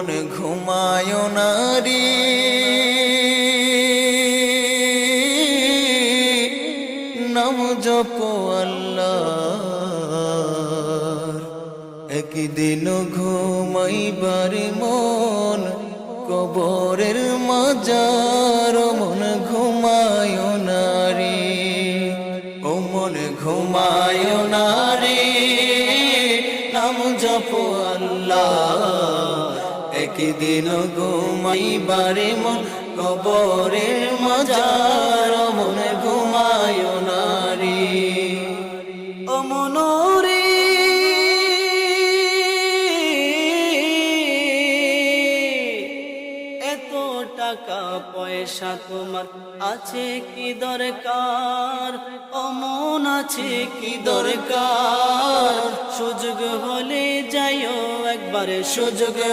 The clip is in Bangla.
মন ঘুমায় না রে, নাম জপ আল্লাহর। একদিন ঘুমাইবার মন কবরের মাজার, মন ঘুমায় না রে, ও মন ঘুমায় না রে, নাম জপ আল্লাহ। একদিন ঘুমাইবার মন কবরের মাজার, মন ঘুমায় না রে, ও মন রে। টাকা পয়সা তোমার আছে কি দরকার, অমন আছে কি দরকার, সুযোগ হলে যাইও একবারে, সুযোগ